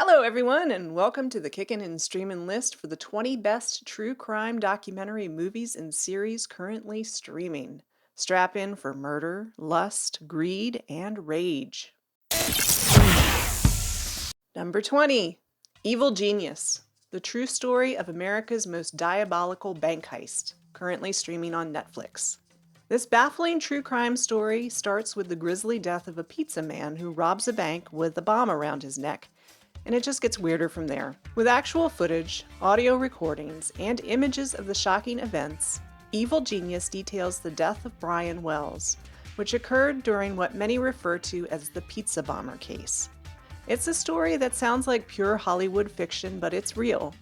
Hello, everyone, and welcome to the Kickin Streamin list for the 20 best true crime documentary movies and series currently streaming. Strap in for murder, lust, greed, and rage. Number 20, Evil Genius, the true story of America's most diabolical bank heist, currently streaming on Netflix. This baffling true crime story starts with the grisly death of a pizza man who robs a bank with a bomb around his neck, and it just gets weirder from there. With actual footage, audio recordings, and images of the shocking events, Evil Genius details the death of Brian Wells, which occurred during what many refer to as the pizza bomber case. It's a story that sounds like pure Hollywood fiction, but it's real,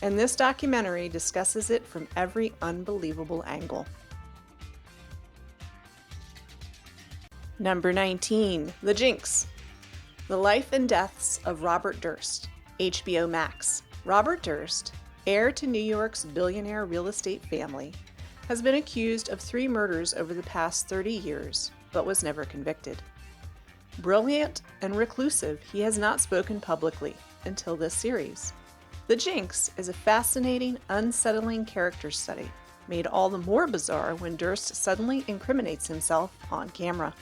and this documentary discusses it from every unbelievable angle. Number 19, The Jinx. The Life and Deaths of Robert Durst, HBO Max. Robert Durst, heir to New York's billionaire real estate family, has been accused of 3 murders over the past 30 years, but was never convicted. Brilliant and reclusive, he has not spoken publicly until this series. The Jinx is a fascinating, unsettling character study, made all the more bizarre when Durst suddenly incriminates himself on camera.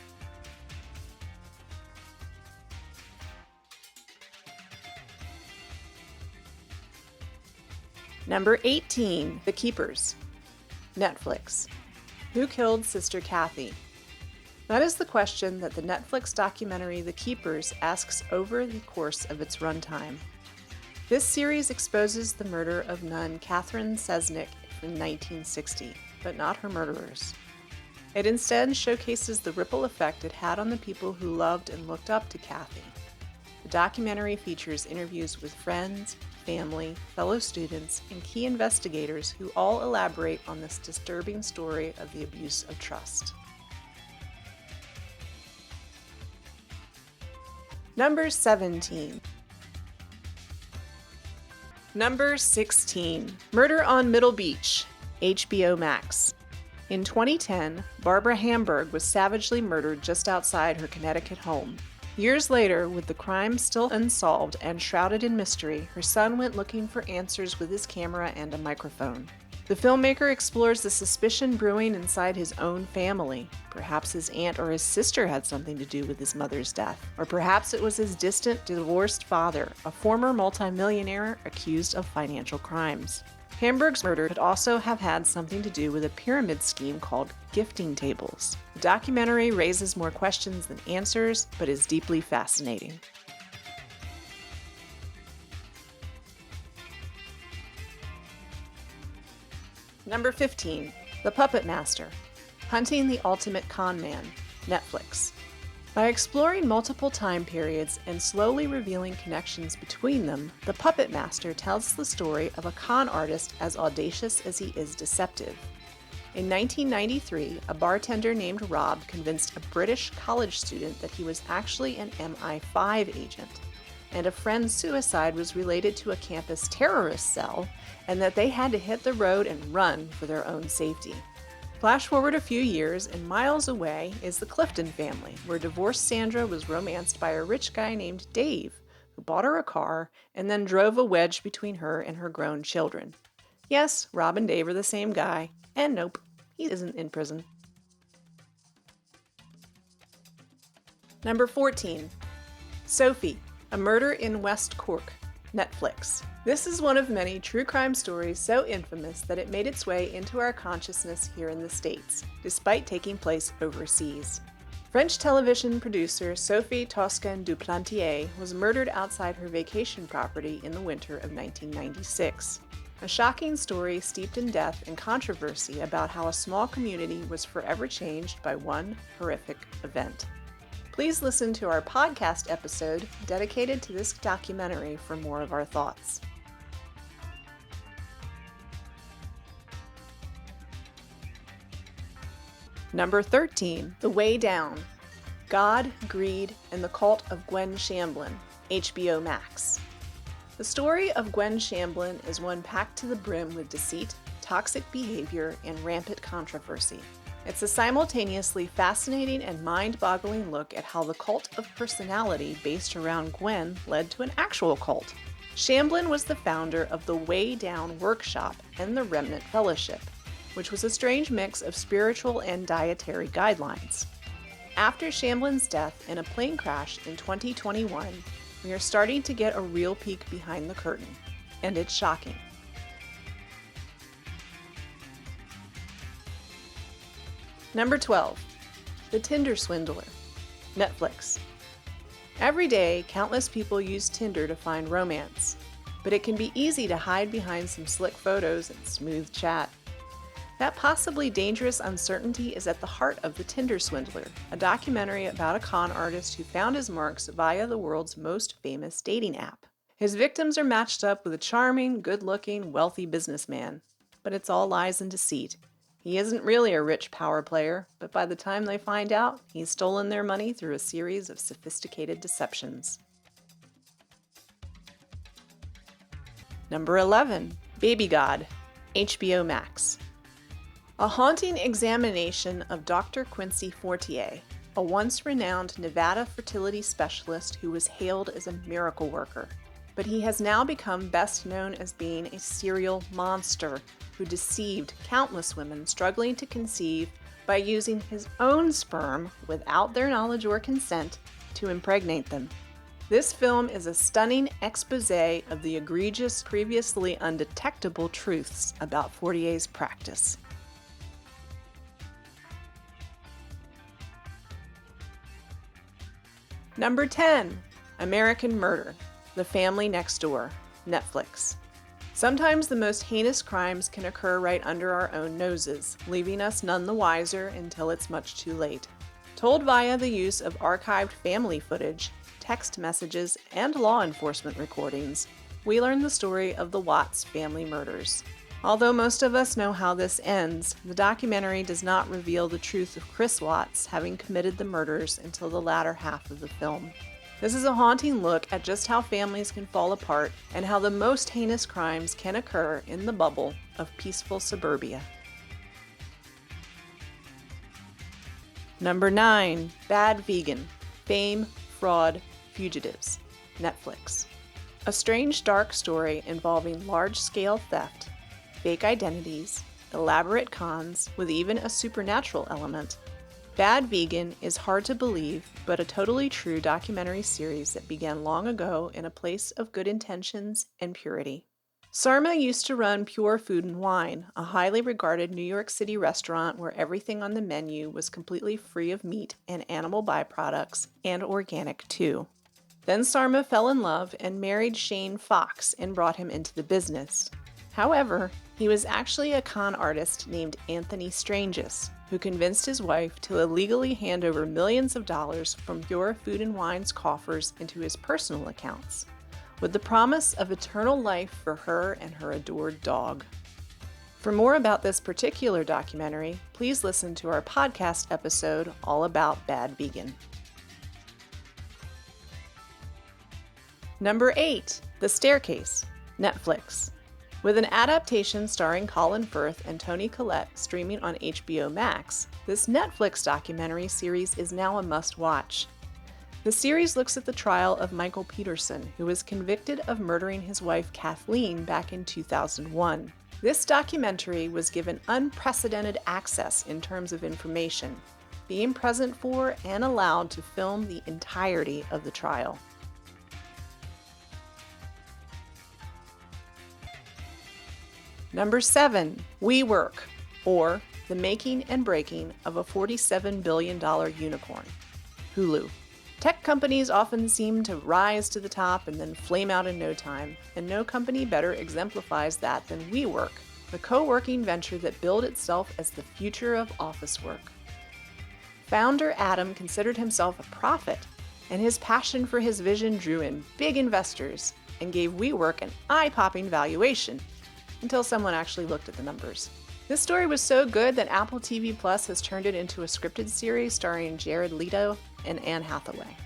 Number 18, The Keepers. Netflix. Who killed Sister Cathy? That is the question that the Netflix documentary The Keepers asks over the course of its runtime. This series exposes the murder of nun Catherine Sesnick in 1960, but not her murderers. It instead showcases the ripple effect it had on the people who loved and looked up to Cathy. The documentary features interviews with friends, family, fellow students, and key investigators who all elaborate on this disturbing story of the abuse of trust. Number 17. Number 16. Murder on Middle Beach, HBO Max. In 2010, Barbara Hamburg was savagely murdered just outside her Connecticut home. Years later, with the crime still unsolved and shrouded in mystery, her son went looking for answers with his camera and a microphone. The filmmaker explores the suspicion brewing inside his own family. Perhaps his aunt or his sister had something to do with his mother's death. Or perhaps it was his distant, divorced father, a former multimillionaire accused of financial crimes. Hamburg's murder could also have had something to do with a pyramid scheme called gifting tables. The documentary raises more questions than answers, but is deeply fascinating. Number 15, The Puppet Master. Hunting the Ultimate Con Man, Netflix. By exploring multiple time periods and slowly revealing connections between them, The Puppet Master tells the story of a con artist as audacious as he is deceptive. In 1993, a bartender named Rob convinced a British college student that he was actually an MI5 agent, and a friend's suicide was related to a campus terrorist cell, and that they had to hit the road and run for their own safety. Flash forward a few years, and miles away is the Clifton family, where divorced Sandra was romanced by a rich guy named Dave, who bought her a car and then drove a wedge between her and her grown children. Yes, Rob and Dave are the same guy, and nope, he isn't in prison. Number 14, Sophie, A Murder in West Cork, Netflix. This is one of many true crime stories so infamous that it made its way into our consciousness here in the States, despite taking place overseas. French television producer Sophie Toscan-Duplantier was murdered outside her vacation property in the winter of 1996. A shocking story steeped in death and controversy about how a small community was forever changed by one horrific event. Please listen to our podcast episode dedicated to this documentary for more of our thoughts. Number 13, The Way Down. God, Greed, and the Cult of Gwen Shamblin, HBO Max. The story of Gwen Shamblin is one packed to the brim with deceit, toxic behavior, and rampant controversy. It's a simultaneously fascinating and mind-boggling look at how the cult of personality based around Gwen led to an actual cult. Shamblin was the founder of the Way Down Workshop and the Remnant Fellowship, which was a strange mix of spiritual and dietary guidelines. After Shamblin's death in a plane crash in 2021, we are starting to get a real peek behind the curtain, and it's shocking. Number 12. The Tinder Swindler. Netflix. Every day, countless people use Tinder to find romance, but it can be easy to hide behind some slick photos and smooth chat. That possibly dangerous uncertainty is at the heart of The Tinder Swindler, a documentary about a con artist who found his marks via the world's most famous dating app. His victims are matched up with a charming, good-looking, wealthy businessman. But it's all lies and deceit. He isn't really a rich power player, but by the time they find out, he's stolen their money through a series of sophisticated deceptions. Number 11. Baby God. HBO Max. A haunting examination of Dr. Quincy Fortier, a once renowned Nevada fertility specialist who was hailed as a miracle worker. But he has now become best known as being a serial monster who deceived countless women struggling to conceive by using his own sperm without their knowledge or consent to impregnate them. This film is a stunning expose of the egregious, previously undetectable truths about Fortier's practice. Number 10. American Murder. The Family Next Door. Netflix. Sometimes the most heinous crimes can occur right under our own noses, leaving us none the wiser until it's much too late. Told via the use of archived family footage, text messages, and law enforcement recordings, we learn the story of the Watts family murders. Although most of us know how this ends, the documentary does not reveal the truth of Chris Watts having committed the murders until the latter half of the film. This is a haunting look at just how families can fall apart and how the most heinous crimes can occur in the bubble of peaceful suburbia. Number 9. Bad Vegan. Fame, Fraud, Fugitives. Netflix. A strange, dark story involving large-scale theft, fake identities, elaborate cons, with even a supernatural element. Bad Vegan is hard to believe, but a totally true documentary series that began long ago in a place of good intentions and purity. Sarma used to run Pure Food and Wine, a highly regarded New York City restaurant where everything on the menu was completely free of meat and animal byproducts, and organic too. Then Sarma fell in love and married Shane Fox and brought him into the business. However, he was actually a con artist named Anthony Stranges, who convinced his wife to illegally hand over millions of dollars from Pure Food and Wine's coffers into his personal accounts, with the promise of eternal life for her and her adored dog. For more about this particular documentary, please listen to our podcast episode all about Bad Vegan. Number 8. The Staircase. Netflix. With an adaptation starring Colin Firth and Toni Collette streaming on HBO Max, this Netflix documentary series is now a must-watch. The series looks at the trial of Michael Peterson, who was convicted of murdering his wife Kathleen back in 2001. This documentary was given unprecedented access in terms of information, being present for and allowed to film the entirety of the trial. Number 7. WeWork, or The Making and Breaking of a $47 billion Unicorn. Hulu. Tech companies often seem to rise to the top and then flame out in no time, and no company better exemplifies that than WeWork, the co-working venture that billed itself as the future of office work. Founder Adam considered himself a prophet, and his passion for his vision drew in big investors and gave WeWork an eye-popping valuation, until someone actually looked at the numbers. This story was so good that Apple TV Plus has turned it into a scripted series starring Jared Leto and Anne Hathaway.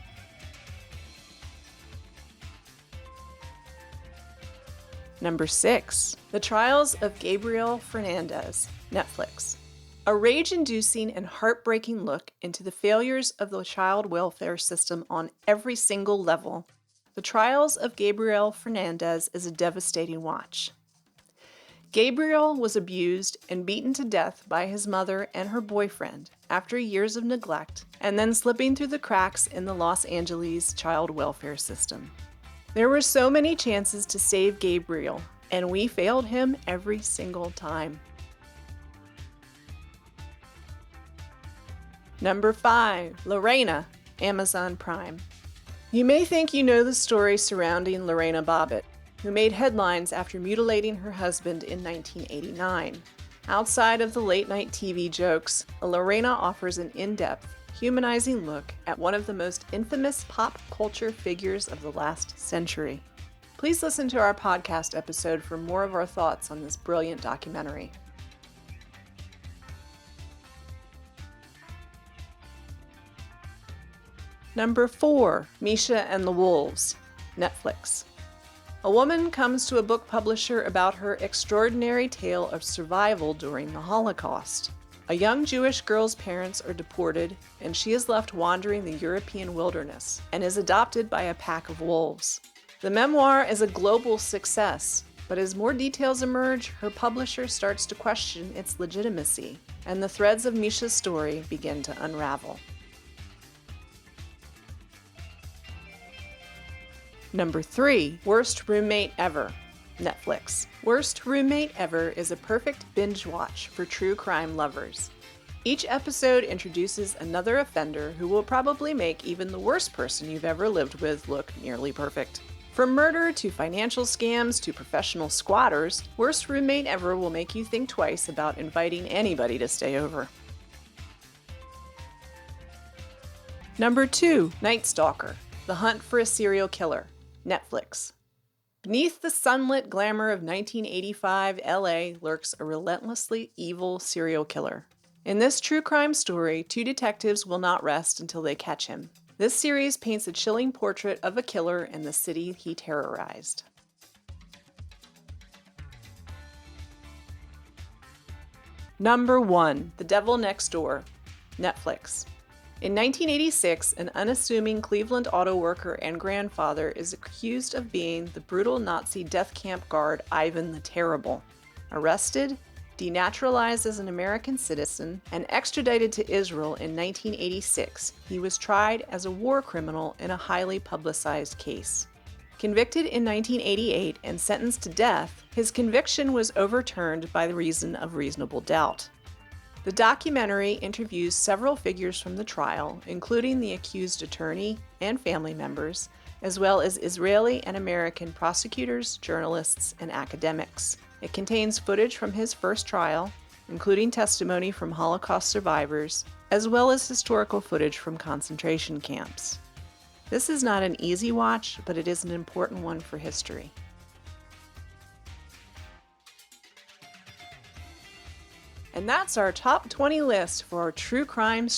Number 6. The Trials of Gabriel Fernandez. Netflix. A rage-inducing and heartbreaking look into the failures of the child welfare system on every single level, The Trials of Gabriel Fernandez is a devastating watch. Gabriel was abused and beaten to death by his mother and her boyfriend after years of neglect, and then slipping through the cracks in the Los Angeles child welfare system. There were so many chances to save Gabriel, and we failed him every single time. Number 5, Lorena, Amazon Prime. You may think you know the story surrounding Lorena Bobbitt, who made headlines after mutilating her husband in 1989. Outside of the late-night TV jokes, Lorena offers an in-depth, humanizing look at one of the most infamous pop culture figures of the last century. Please listen to our podcast episode for more of our thoughts on this brilliant documentary. Number 4, Misha and the Wolves, Netflix. A woman comes to a book publisher about her extraordinary tale of survival during the Holocaust. A young Jewish girl's parents are deported, and she is left wandering the European wilderness and is adopted by a pack of wolves. The memoir is a global success, but as more details emerge, her publisher starts to question its legitimacy, and the threads of Misha's story begin to unravel. Number 3, Worst Roommate Ever, Netflix. Worst Roommate Ever is a perfect binge watch for true crime lovers. Each episode introduces another offender who will probably make even the worst person you've ever lived with look nearly perfect. From murder to financial scams to professional squatters, Worst Roommate Ever will make you think twice about inviting anybody to stay over. Number 2, Night Stalker, The Hunt for a Serial Killer, Netflix. Beneath the sunlit glamour of 1985 LA lurks a relentlessly evil serial killer. In this true crime story, 2 detectives will not rest until they catch him. This series paints a chilling portrait of a killer and the city he terrorized. Number 1, The Devil Next Door, Netflix. In 1986, an unassuming Cleveland auto worker and grandfather is accused of being the brutal Nazi death camp guard Ivan the Terrible. Arrested, denaturalized as an American citizen, and extradited to Israel in 1986, he was tried as a war criminal in a highly publicized case. Convicted in 1988 and sentenced to death, his conviction was overturned by the reason of reasonable doubt. The documentary interviews several figures from the trial, including the accused attorney and family members, as well as Israeli and American prosecutors, journalists, and academics. It contains footage from his first trial, including testimony from Holocaust survivors, as well as historical footage from concentration camps. This is not an easy watch, but it is an important one for history. And that's our top 20 list for our true crime stream.